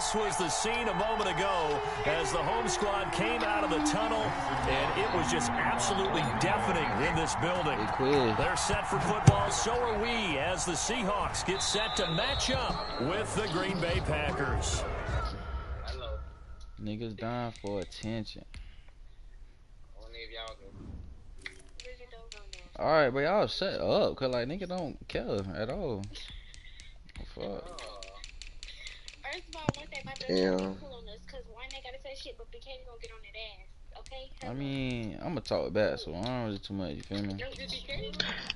this was the scene a moment ago as the home squad came out of the tunnel, and it was just absolutely deafening in this building. They're set for football, so are we, as the Seahawks get set to match up with the Green Bay Packers. Niggas dying for attention. Alright, but y'all shut up, cause like nigga don't care at all. Fuck. First of all, one thing my brother cool on us, cause one they gotta say shit, but BK gonna get on that ass, okay? I mean, I'ma talk back, so I don't really too much. You feel me?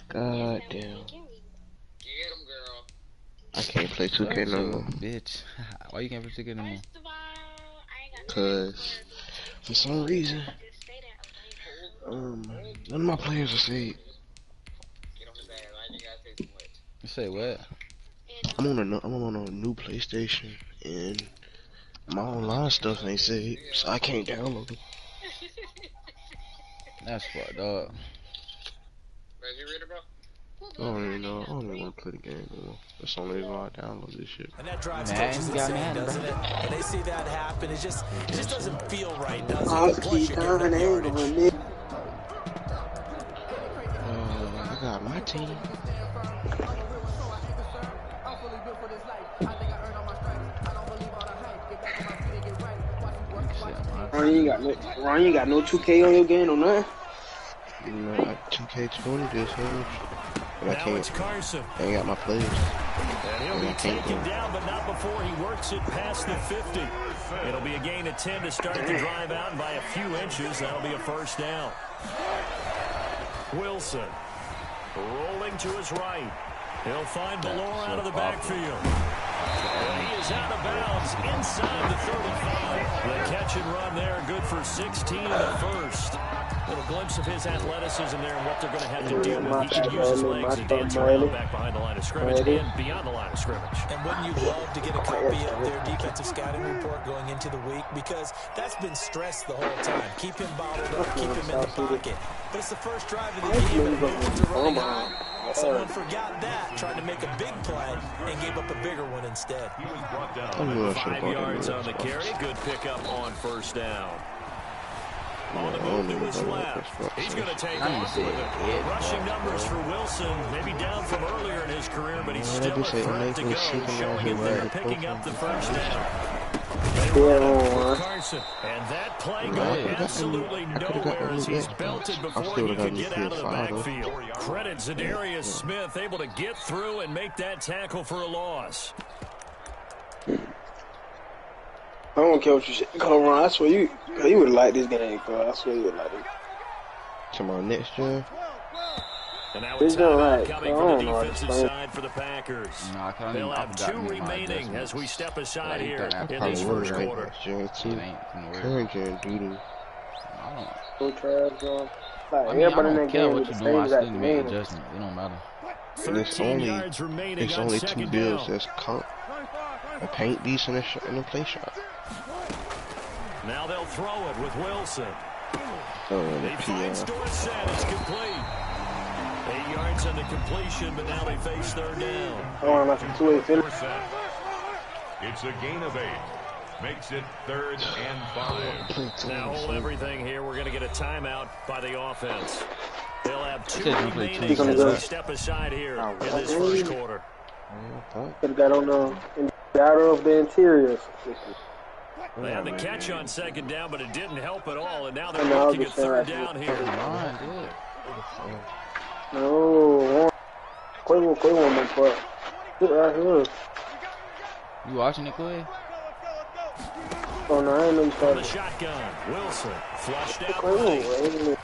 God damn. Get him, girl. I can't play 2K no more. Bitch. Why you can't play 2K no more? First of all, I ain't got cause for some reason, none of my players are saved. You say what? I'm on a new PlayStation and my online stuff ain't saved, so I can't download it. That's fucked up. I don't even know. I don't even want to play the game anymore. That's the only reason why I download this shit. And that drives coaches insane, doesn't it? And they see that happen. It just doesn't feel right, does it? Plus, you're giving them yardage. I got my team. Ron, you got no 2K on your game or nothing? No, I got 2K20 this week. But I can't. I ain't got my players. And he'll be taken down, but not before he works it past the 50. It'll be a gain of 10 to start the drive out, and by a few inches, that'll be a first down. Wilson rolling to his right. He'll find Ballore out of the backfield. And he is out of bounds inside the 35. The catch and run there, good for 16 in the first. Little glimpse of his athleticism there and what they're going to have to deal with. He can use his legs to dance around back behind the line of scrimmage and beyond the line of scrimmage. And wouldn't you love to get a copy of their defensive scouting report going into the week? Because that's been stressed the whole time. Keep him bottled up, keep him in the pocket. But it's the first drive of the game and Ravens are running high. Someone forgot that, tried to make a big play and gave up a bigger one instead. He was brought down 5 yards on the carry. Good pickup on first down. On the move to his left. He's going to take off with it. Rushing numbers for Wilson. Maybe down from earlier in his career, but he's still a threat to go. Showing it there, picking up the first down. Carson. And that play going absolutely nowhere as he's belted before he could get out of the backfield. Credit Zadarius Smith, able to get through and make that tackle for a loss. I don't care what you say. Come on, I swear you would like this game, bro. I swear you would like it. Tomorrow next year. And now it's coming from the defensive side for the Packers. They'll have 2 remaining as we step aside here in this first quarter. Current gen doodle. I don't care what you're doing. I still make an adjustment. It don't matter. And it's only 2 bills that's caught. A paint beast and a play shot. Now they'll throw it with Wilson. They find Dorsett. It's complete. 8 yards on the completion, but now they face third down. It's a gain of 8. Makes it 3rd and 5. Now hold everything here. We're going to get a timeout by the offense. They'll have 2 remaining as we step aside here in this first quarter. Could have got on out of the interior. They had the catch on second down, but it didn't help at all, and now they're looking at third down here. No, Quay won that part. Right here. You watching it, Quay? Oh no, I ain't even started. The shotgun, Wilson flushed out right.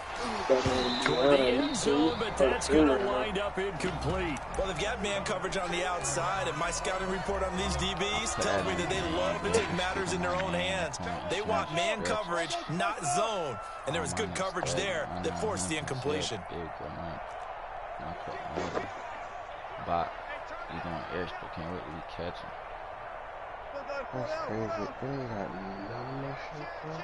Toward the end zone, but that's going to wind up incomplete. Well, they've got man coverage on the outside, and my scouting report on these DBs tells me that they love to take matters in their own hands. They want man coverage, not zone. And there was good coverage there that forced the incompletion. But he's going extra. Can't wait till he catch him. That's crazy. They ain't got none of shit, bro.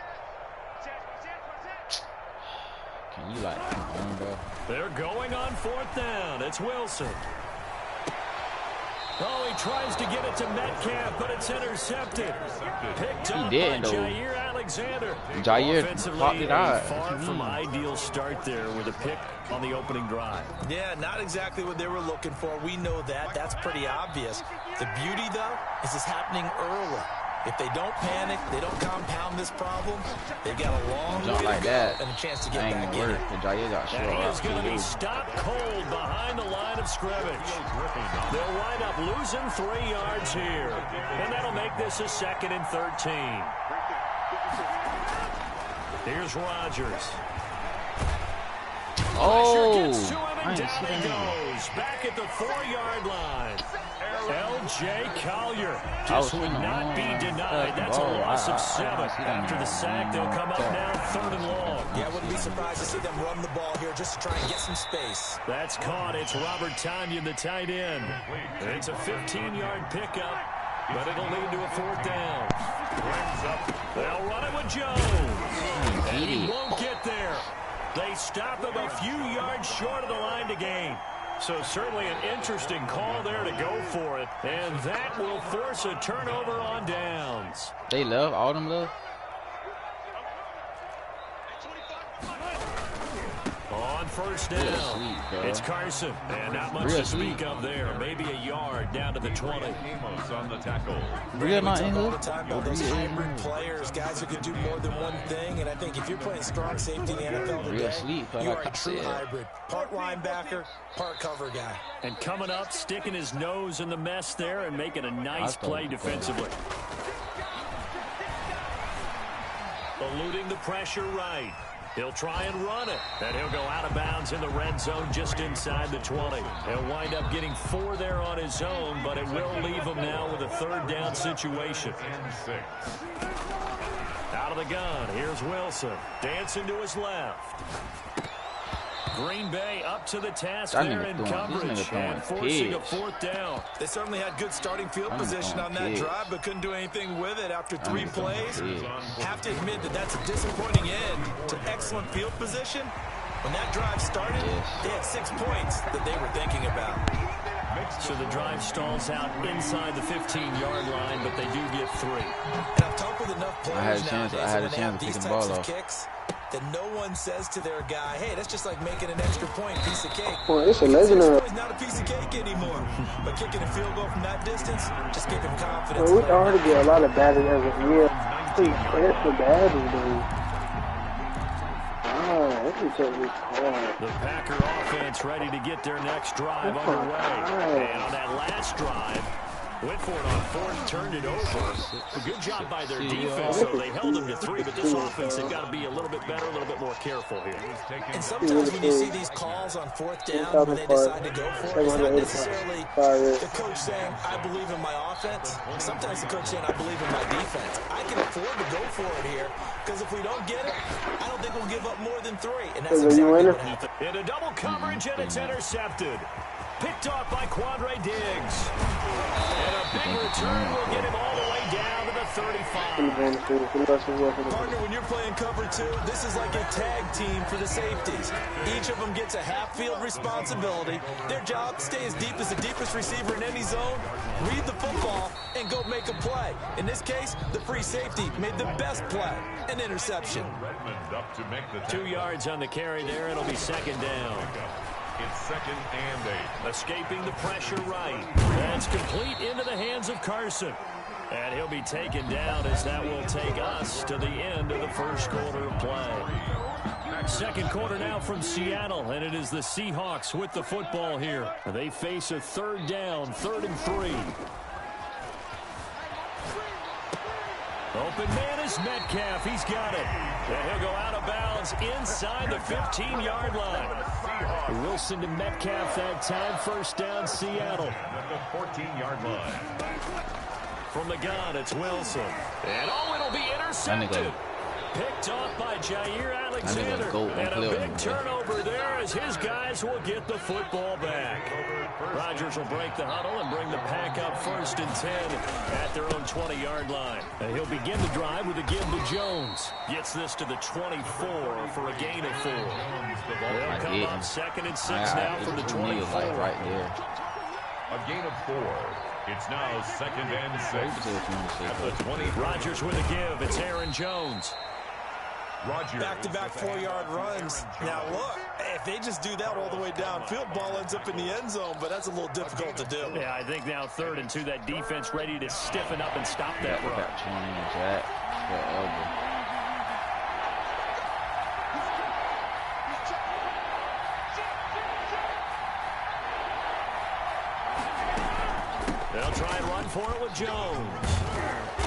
Can you like come on, bro? They're going on 4th down. It's Wilson. Oh, he tries to get it to Metcalf, but it's intercepted. Picked up did, by though. Jair Alexander. Jair Offensively, popped it out. far from ideal start there with a pick on the opening drive. Yeah, not exactly what they were looking for. We know that. That's pretty obvious. The beauty, though, is it's happening early. If they don't panic, they don't compound this problem, they've got a long Jump way like to go that. and a chance to get Ain't back gonna in work. it. And Jair got short And he is out, going to be too. stopped cold behind the line of scrimmage. They'll wind up losing 3 yards here. And that'll make this a 2nd and 13. Here's Rodgers. Oh, Pressure gets to him, I and didn't down see he that. goes. Back at the 4-yard line. L.J. Collier I just was would not be denied. That's a loss of 7. After the sack, they'll come up now 3rd and long. Yeah, I wouldn't be surprised to see them run the ball here just to try and get some space. That's caught. It's Robert Tonyan, the tight end. It's a 15-yard pickup, but it'll lead to a 4th down. They'll run it with Jones. And he won't get there. They stop him a few yards short of the line to gain. So certainly an interesting call there to go for it. And that will force a turnover on downs. They love all them love. On 1st down, Real sweet, bro. it's Carson. And not much Real to speak sweet. of there. Maybe a yard down to the 20. Amos on the tackle. Real not We talk all English. the time about those hybrid players, guys who can do more than one thing. And I think if you're playing strong safety in the NFL today, Real sweet, but you like are a I true said. hybrid. Part linebacker, part cover guy. And coming up, sticking his nose in the mess there and making a nice play defensively. Eluding the pressure right. He'll try and run it. And he'll go out of bounds in the red zone just inside the 20. He'll wind up getting 4 there on his own, but it will leave him now with a 3rd down situation. And 6. Out of the gun, here's Wilson. Dancing to his left. Green Bay up to the task That there nigga in throwing- coverage this nigga throwing and forcing a pigs. 4th down. They certainly had good starting field I'm position going on that big. drive, but couldn't do anything with it after 3 I'm plays. going big. Have to admit that that's a disappointing end to excellent field position. When that drive started, Yes. they had 6 points that they were thinking about. So the drive stalls out inside the 15-yard line, but they do get 3. And I've talked with enough I had a players chance- nowadays I had a when they chance have to these pick the types ball of off. kicks that no one says to their guy, hey, that's just like making an extra point, piece of cake. Boy, it's a Because legendary. it's not a piece of cake anymore. But kicking a field goal from that distance just give him confidence. Well, we already get a lot of badges as a year. Please press the badges, dude. Let me take this hard. The Packer offense ready to get their next drive Oh, underway. God. And on that last drive, went for it on 4th, turned it over. A good job by their defense, so they held them to 3, but this offense, they've got to be a little bit better, a little bit more careful here. And sometimes when you see these calls on 4th down, when they decide to go for it, it's not necessarily the coach saying, I believe in my offense. Sometimes the coach saying, I believe in my defense. I can afford to go for it here, because if we don't get it, I don't think we'll give up more than 3. And that's exactly what happened. Into double coverage, and it's intercepted. Picked off by Quandre Diggs. And a big return will get him all the way down to the 35. Partner, when you're playing cover 2, this is like a tag team for the safeties. Each of them gets a half-field responsibility. Their job, stay as deep as the deepest receiver in any zone, read the football, and go make a play. In this case, the free safety made the best play, an interception. Redmond up to make the 2 yards on the carry there. It'll be 2nd down. It's 2nd and 8. Escaping the pressure right. That's complete into the hands of Carson. And he'll be taken down as that will take us to the end of the 1st quarter of play. 2nd quarter now from Seattle, and it is the Seahawks with the football here. They face a 3rd down, 3rd and 3. Open man is Metcalf. He's got it. And he'll go out of bounds inside the 15-yard line. Wilson to Metcalf that time. 1st down, Seattle. At the 14-yard line. From the gun, it's Wilson. And it'll be intercepted. Picked off by Jair Alexander. And a big turnover there as his guys will get the football back. Rodgers will break the huddle and bring the pack up 1st and 10 at their own 20-yard line. And he'll begin the drive with a give to Jones. Gets this to the 24 for a gain of 4. They'll come up 2nd and 6 now from the 24. Right there. A gain of 4. It's now 2nd and 6 at the 20. Rodgers with a give. It's Aaron Jones. Rodgers. Back-to-back 4-yard runs. Now, look, if they just do that all the way downfield, ball ends up in the end zone, but that's a little difficult to do. Yeah, I think now 3rd and 2, that defense ready to stiffen up and stop that run. They'll try and run for it with Jones.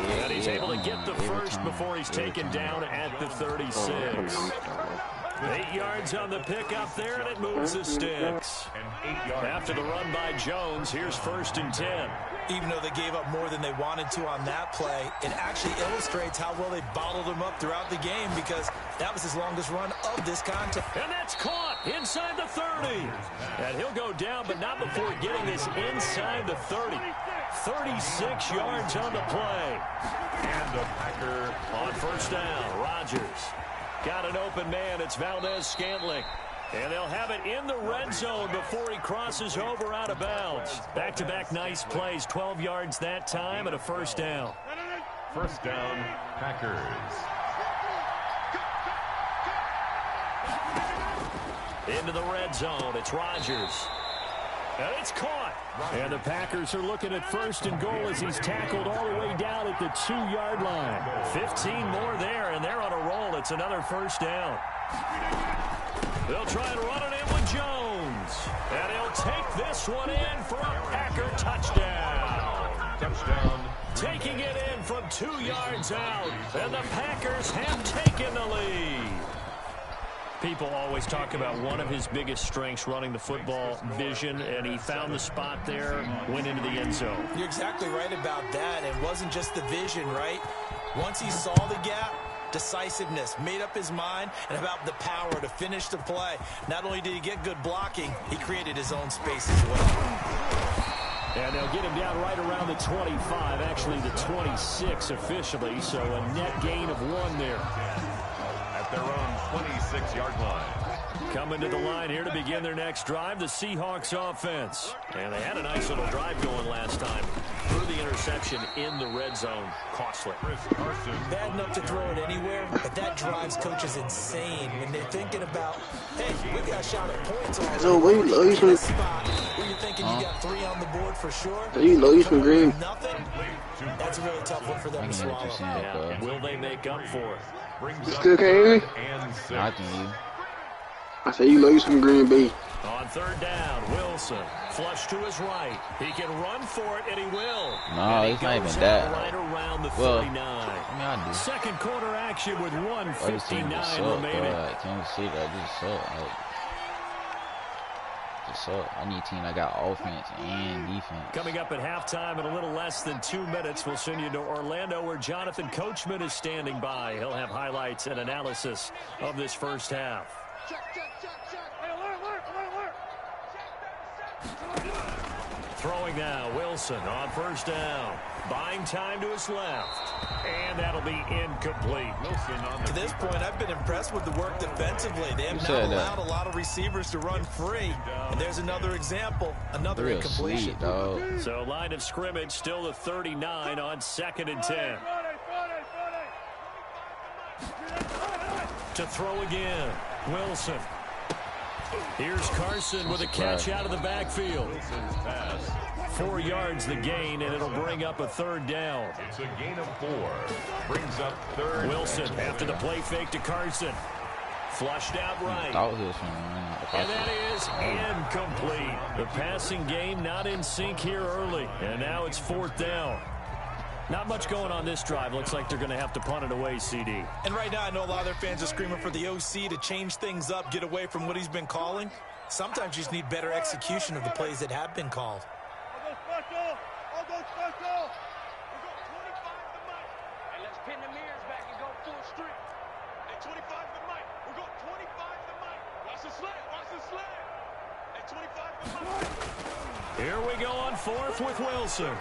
And he's able to get the first before he's taken down at the 36. 8 yards on the pickup there, and it moves the sticks. After the run by Jones, here's 1st and 10. Even though they gave up more than they wanted to on that play, it actually illustrates how well they bottled him up throughout the game because that was his longest run of this contest. And that's caught inside the 30. And he'll go down, but not before getting this inside the 30. 36 yards on the play. And a Packer on 1st down. Rodgers got an open man. It's Valdez-Scantling. And they'll have it in the red zone before he crosses over out of bounds. Back-to-back nice plays. 12 yards that time and a 1st down. 1st down, Packers. Into the red zone. It's Rodgers. And it's caught. And the Packers are looking at 1st and goal as he's tackled all the way down at the 2-yard line. 15 more there, and they're on a roll. It's another 1st down. They'll try and run it in with Jones. And he'll take this one in for a Packer touchdown. Touchdown. Taking it in from 2 yards out. And the Packers have taken the lead. People always talk about one of his biggest strengths, running the football, vision, and he found the spot there, went into the end zone. You're exactly right about that. It wasn't just the vision, right? Once he saw the gap, decisiveness, made up his mind, and about the power to finish the play. Not only did he get good blocking, he created his own space as well. And they'll get him down right around the 25, actually the 26 officially, so a net gain of 1 there. Their own 26-yard line. Coming to the line here to begin their next drive, the Seahawks offense. And they had a nice little drive going last time. Threw the interception in the red zone. Costly. Bad enough to throw it anywhere, but that drives coaches insane when they're thinking about, hey, we got a shot at points on So wait, you from spot where you're thinking you got 3 on the board for sure. you from Green? Nothing. That's a really tough one for them to swallow. Yeah. Will they make up for it? Still can't hear me? I can hear you. I say you from Green Bay. On 3rd down, Wilson flush to his right. He can run for it, and he will. No, it's not even that. Right around the 39. Well, I do. Second quarter action with 1:59 remaining. Kansas City, just suck. I need a team that got offense and defense. Coming up at halftime in a little less than 2 minutes, we'll send you to Orlando where Jonathan Coachman is standing by. He'll have highlights and analysis of this first half. Throwing now, Wilson on 1st down. Buying time to his left. And that'll be incomplete. To this point, I've been impressed with the work defensively. They have not allowed a lot of receivers to run free. And there's another example, another incompletion. So line of scrimmage still the 39 on 2nd and 10. To throw again, Wilson. Here's Carson with a catch out of the backfield. 4 yards the gain, and it'll bring up a 3rd down. It's a gain of 4. Brings up 3rd. Wilson after the play fake to Carson. Flushed out right. And that is incomplete. The passing game not in sync here early. And now it's 4th down. Not much going on this drive. Looks like they're going to have to punt it away, CD. And right now I know a lot of their fans are screaming for the OC to change things up, get away from what he's been calling. Sometimes you just need better execution of the plays that have been called. I'll go special. We got 25 to Mike. And let's pin the mirrors back and go full street. Hey, 25 to Mike. We got 25 to Mike. Watch the slant. Watch the slant. Here we go on fourth with Wilson.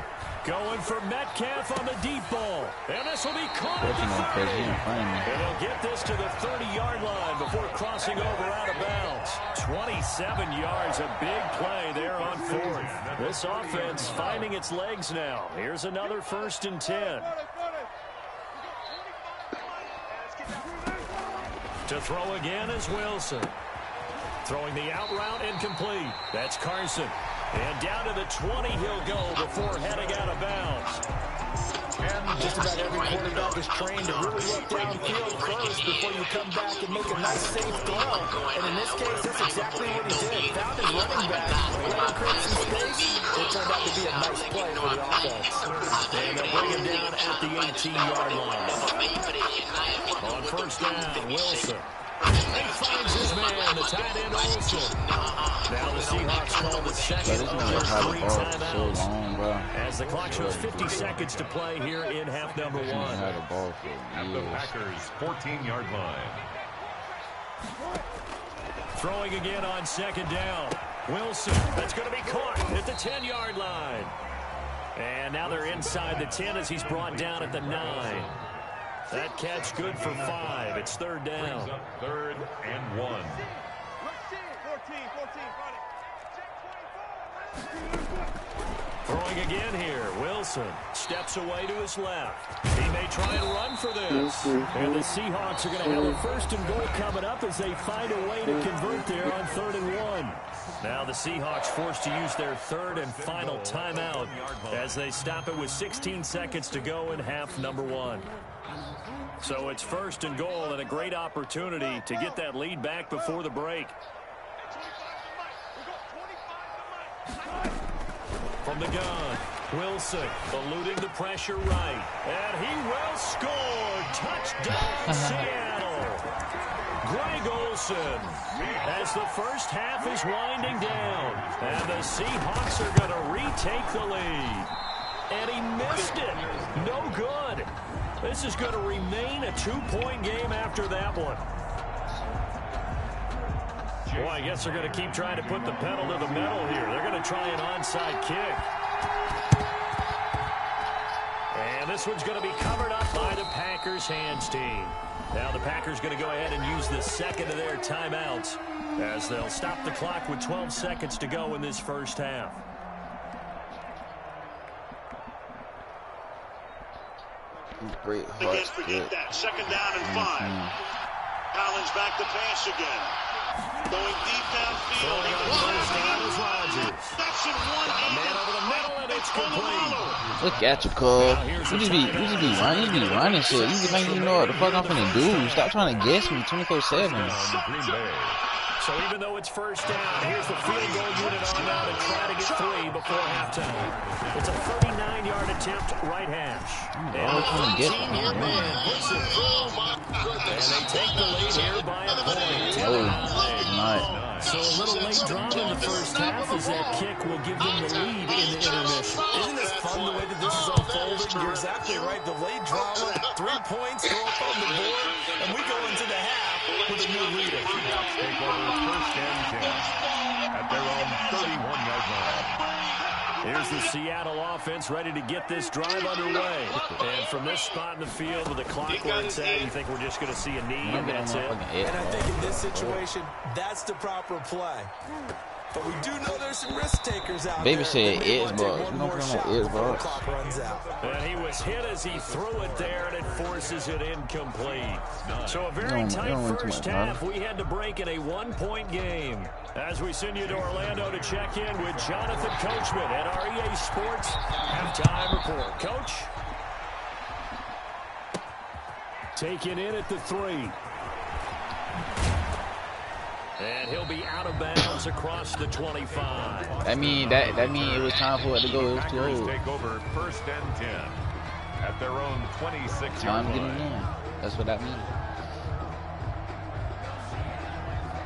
Going for Metcalf on the deep ball. And this will be caught at the 30. And he'll get this to the 30-yard line before crossing over out of bounds. 27 yards, a big play there on fourth. This offense finding its legs now. Here's another 1st and 10. To throw again is Wilson. Throwing the out route incomplete. That's Carson. And down to the 20 he'll go before heading out of bounds. And just about every quarterback is trained to really look downfield first before you come back and make a nice safe throw. And in this case, that's exactly what he did. Found his running back, let him create some space. It turned out to be a nice play for the offense. And they'll bring him down at the 18-yard line. On 1st down, Wilson. He finds his man, the tight end Olsen. Now the Seahawks call the second of their 3 timeouts. As the clock shows 50 seconds to play here in half number 1. At the Packers' 14-yard line. Throwing again on 2nd down. Wilson, that's going to be caught at the 10-yard line. And now they're inside the 10 as he's brought down at the 9. That catch good for 5. It's 3rd down. 3rd and 1. Throwing again here. Wilson steps away to his left. He may try and run for this. And the Seahawks are going to have a 1st and goal coming up as they find a way to convert there on 3rd and 1. Now the Seahawks forced to use their 3rd and final timeout as they stop it with 16 seconds to go in half number 1. So it's 1st and goal and a great opportunity to get that lead back before the break. From the gun, Wilson eluding the pressure right. And he will score. Touchdown, Seattle. Greg Olsen as the first half is winding down. And the Seahawks are going to retake the lead. And he missed it. No good. This is going to remain a 2-point game after that one. Boy, I guess they're going to keep trying to put the pedal to the metal here. They're going to try an onside kick. And this one's going to be covered up by the Packers hands team. Now the Packers going to go ahead and use the 2nd of their timeouts as they'll stop the clock with 12 seconds to go in this first half. Great Again, forget that. 2nd down and 5. Collins back to pass again. Going deep downfield. That's in one hand. Man over the middle, and it's complete. Look at you, cuz. You just be running shit. You just think you know what the fuck I'm finna do. Stop trying to guess me 24/7. So even though it's 1st down, here's the field goal unit on now to try to get 3 before halftime. It's a 39-yard attempt, right hash. And the 14-year man puts it through. And they take the lead here by a point. So a little late drama in the first half as that kick will give them the lead in the intermission. Isn't this fun the way that this is unfolding? You're exactly right. The late drama, 3 points go up on the board, and we go into the half with a new leader. Take over 1st and 10 at their own 31-yard line. Here's the Seattle offense ready to get this drive underway. And from this spot in the field with the clock where it's at, you think we're just going to see a knee and that's it? And I think in this situation, that's the proper play. But we do know there's some risk takers out Baby there. said it's ball. You don't put on it's ball. Clock runs out. And he was hit as he threw it there, and it forces it incomplete. So a very tight first half. We had to break in a 1-point game. As we send you to Orlando to check in with Jonathan Coachman at our EA Sports Halftime Report. Coach? Taken in at the 3. And he'll be out of bounds across the 25. That mean it was time for it to go. It was too Packers old. take over 1st and 10 at their own 26-yard Time to get line. it in. That's what that means.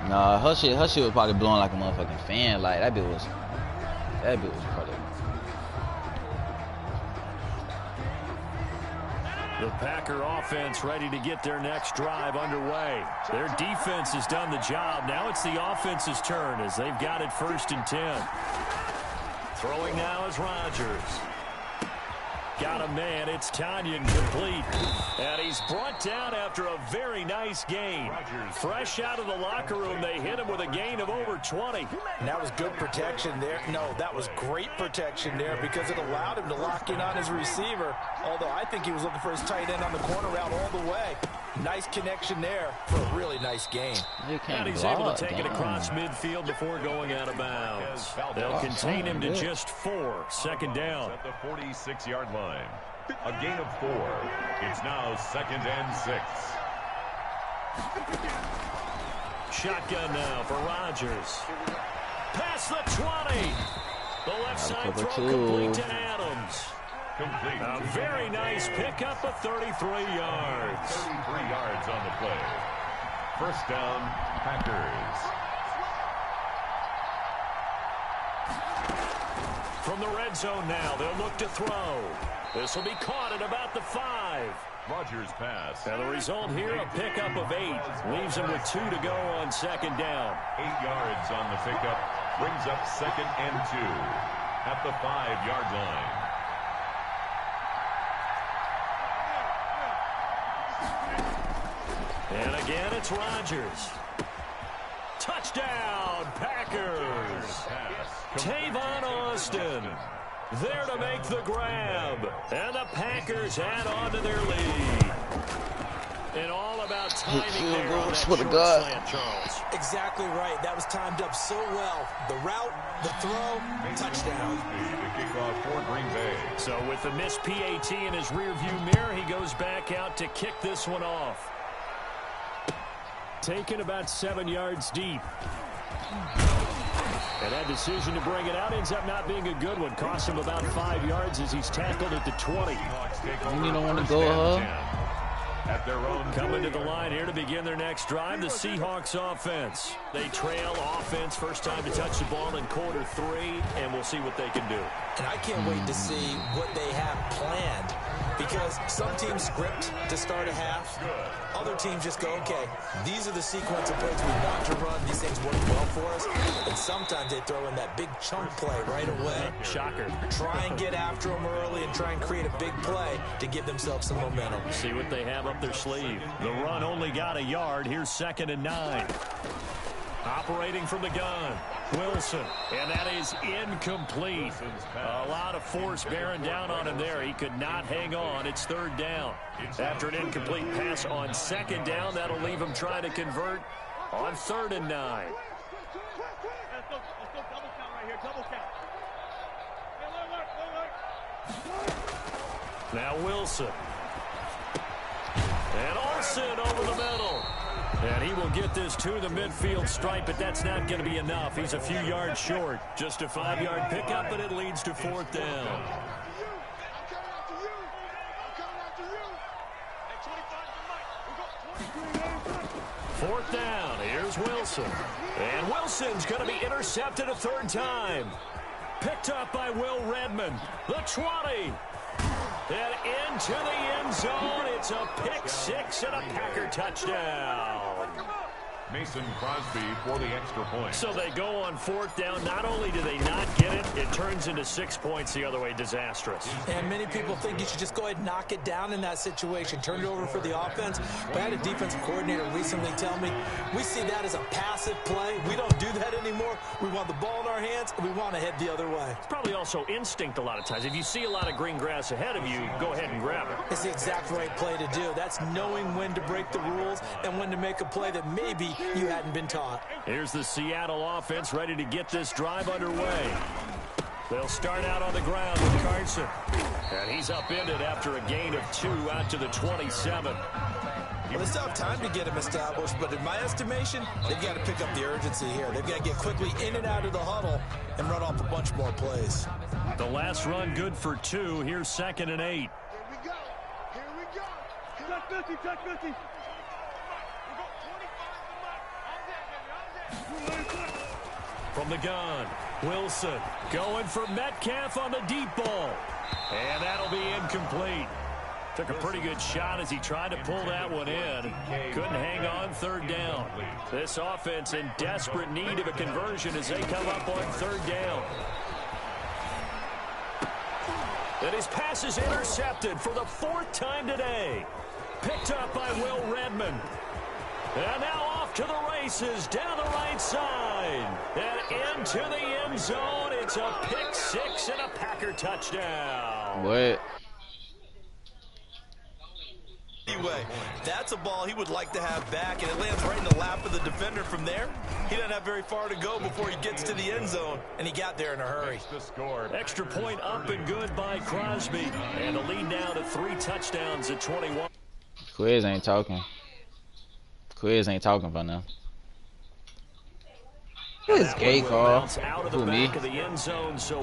Nah, her shit was probably blowing like a motherfucking fan. Like that bitch was probably. The Packer offense ready to get their next drive underway. Their defense has done the job. Now it's the offense's turn as they've got it 1st and 10. Throwing now is Rodgers. Got a man. It's Tanyan complete. And he's brought down after a very nice gain. Fresh out of the locker room, they hit him with a gain of over 20. And that was good protection there. No, that was great protection there because it allowed him to lock in on his receiver. Although I think he was looking for his tight end on the corner route all the way. Nice connection there for a really nice gain. And he's able to take it across midfield before going out of bounds. They'll contain him to just 4. 2nd down. At the 46-yard line. A gain of 4. It's now 2nd and 6. Shotgun now for Rodgers. Past the 20. The left side throw complete to Adams. Complete. A very nice pickup of 33 yards. 33 yards on the play. 1st down, Packers. From the red zone now, they'll look to throw. This will be caught at about the 5. Rodgers pass. And the result here, a pickup of 8. Leaves him with 2 to go on 2nd down. 8 yards on the pickup. Brings up 2nd and 2. At the 5-yard line. And again, it's Rodgers. Touchdown, Packers. Tavon Austin there to make the grab. And the Packers add on to their lead. And all about timing there on that short slant, Charles. Exactly right. That was timed up so well. The route, the throw, touchdown. The kickoff for Green Bay. So with the missed PAT in his rearview mirror, he goes back out to kick this one off. Taken about 7 yards deep. And that decision to bring it out ends up not being a good one. Cost him about 5 yards as he's tackled at the 20. You don't want to go, At their own coming to the line here to begin their next drive, the Seahawks offense. They trail offense, first time to touch the ball in quarter 3, and we'll see what they can do. And I can't wait to see what they have planned because some teams script to start a half. Other teams just go, okay, these are the sequence of plays we want to run. These things work well for us. And sometimes they throw in that big chunk play right away. Shocker. Try and get after them early and try and create a big play to give themselves some momentum. See what they have up their sleeve. The run only got a yard. Here's 2nd and 9. Operating from the gun, Wilson, and that is incomplete. A lot of force bearing down on him there. He could not hang on. It's 3rd down. After an incomplete pass on 2nd down, that'll leave him trying to convert on 3rd and 9. Let's go double count right here. Double count. Hey, Now Wilson. And Olsen over the middle. And he will get this to the midfield stripe, but that's not going to be enough. He's a few yards short. Just a 5-yard pickup, and it leads to 4th down. 4th down. Here's Wilson. And Wilson's going to be intercepted a 3rd time. Picked up by Will Redmond. The 20. And into the end zone. It's a pick 6 and a Packer touchdown. Mason Crosby for the extra point. So they go on 4th down. Not only do they not get it, it turns into 6 points the other way. Disastrous. And many people think you should just go ahead and knock it down in that situation. Turn it over for the offense. But I had a defensive coordinator recently tell me, we see that as a passive play. We don't do that anymore. We want the ball in our hands, and we want to head the other way. It's probably also instinct a lot of times. If you see a lot of green grass ahead of you, go ahead and grab it. It's the exact right play to do. That's knowing when to break the rules and when to make a play that maybe you hadn't been taught. Here's the Seattle offense ready to get this drive underway. They'll start out on the ground with Carson. And he's upended after a gain of 2 out to the 27. Well, they still have time to get him established, but in my estimation, they've got to pick up the urgency here. They've got to get quickly in and out of the huddle and run off a bunch more plays. The last run good for 2. Here's 2nd and 8. Here we go. Here we go. Touch 50, touch 50. From the gun, Wilson going for Metcalf on the deep ball. And that'll be incomplete. Took a pretty good shot as he tried to pull that one in. Couldn't hang on third down. This offense in desperate need of a conversion as they come up on third down. And his pass is intercepted for the 4th time today. Picked up by Will Redmond. And now off to the races down the right side. And into the end zone. It's a pick 6 and a Packer touchdown. What? Anyway, that's a ball he would like to have back, and it lands right in the lap of the defender from there. He doesn't have very far to go before he gets to the end zone, and he got there in a hurry. Extra point up and good by Crosby. And the lead now to 3 touchdowns at 21. Quiz ain't talking. Quiz ain't talking for now. It's gay, Carl. Who, me?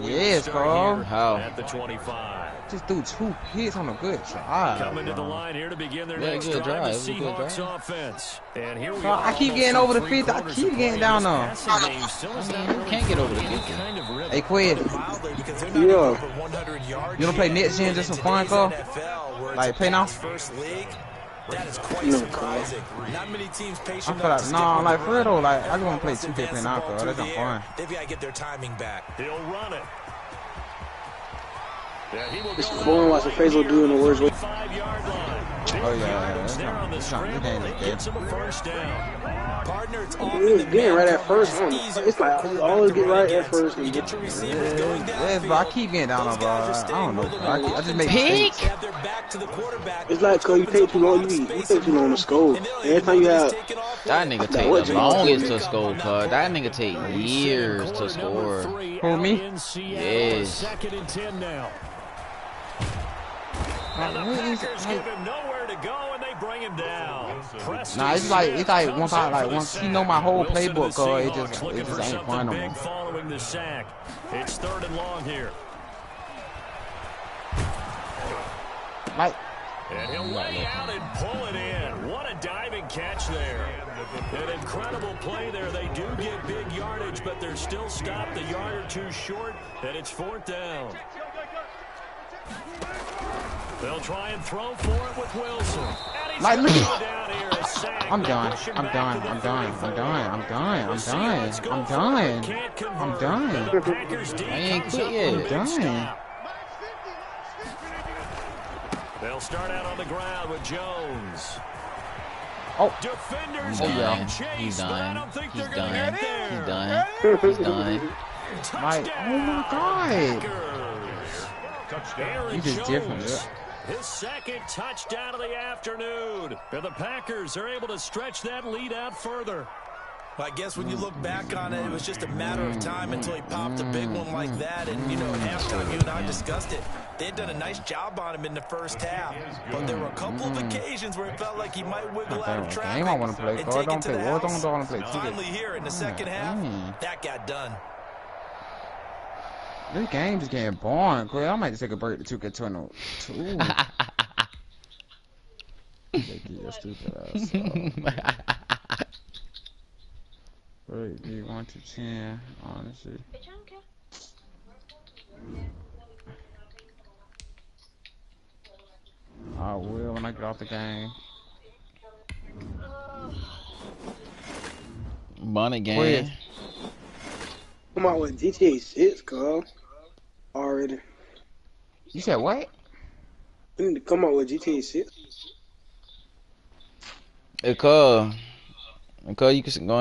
Yes, Carl. How? At the 25. Just threw 2 hits on a good drive. Coming to the line here to begin their Yeah, next good drive. drive. The It was a good Seahawks drive. offense. And here we Carl, are. I keep getting over the 50. I keep getting down on. You can't get over the 50. Hey, Quid. Mildly, because they're not even over 100 yards. You wanna play next gen just for fun, Carl? Like, play now? First league. That is quite surprising. Not many teams I patient feel enough to like, stick like with for real though, like, I just Everyone want to play wants 2K dance play the now, ball Carl. through That's the not air. fun. They've got to get their timing back. He'll run it. Yeah, he will It's go boring watching Faisal do in the worst way. 5-yard line. Oh yeah, Yards there on the it's not scramble. game, It gets him a first down. Partner, it's It often was the getting right man at first. coverage is easier It's for a like quarterback always to get run right at against. first. You get your receivers going Yeah, bro, I downfield. keep getting down on, Those bro. guys are I staying don't know, with bro. them. I just make Oftentimes, mistakes. they have their back to the quarterback. It's like, cause you take too long, you take too long to score. Every time you have, That nigga take what the you- longest to score, cuz. That nigga take years to score. Who, me? Yes. Second and 10 now. And the What is it? Packers give him nowhere to go, and they bring him down. Nah, it's like once he know my whole playbook, cuz it just Looking for ain't fun no something big more. following the sack. It's 3rd and long here. Like, And he'll lay out and pull it in. What a diving catch there. An incredible play there. They do get big yardage, but they're still stopped a yard or two short, and it's 4th down. They'll try and throw for it with Wilson. And he's Like, look gonna at- go down here, a sack. I'm done. Push him I'm back done. to the I'm done. 34. I'm done. I'm done. I'm The done. Seahawks go I'm for it, done. but can't convert. I'm done. And the Packers D I ain't comes quit up yet. with a big I'm done. stop. They'll start out on the ground with Jones. Oh. Defenders He's giving done. chase, He's but I done. don't think He's they're gonna done. get there. He's done. He's done. Like, oh my God. Packers. Aaron You just Jones, different, yeah. his second touchdown of the afternoon. And the Packers are able to stretch that lead out further. Well, I guess when you look back on it, it was just a matter of time until he popped a big one like that. And, you know, at halftime, you and I discussed it. They had done a nice job on him in the first half. But there were a couple of occasions where it felt like he might wiggle out of traffic Game I want to play, and cuz. take it Don't to play the Warzone, house. don't play Finally 2K. here in the second half, that got done. This game just getting boring, cuz. I might just take a break to 2K22. Take your stupid ass. Wait, do 1 to 10, honestly. Bitch, I don't care. I will when I get off the game. Bonnet game. Quiz. Come out with GTA 6, cuz. Already. You said what? We need to come out with GTA 6. Cuz you can go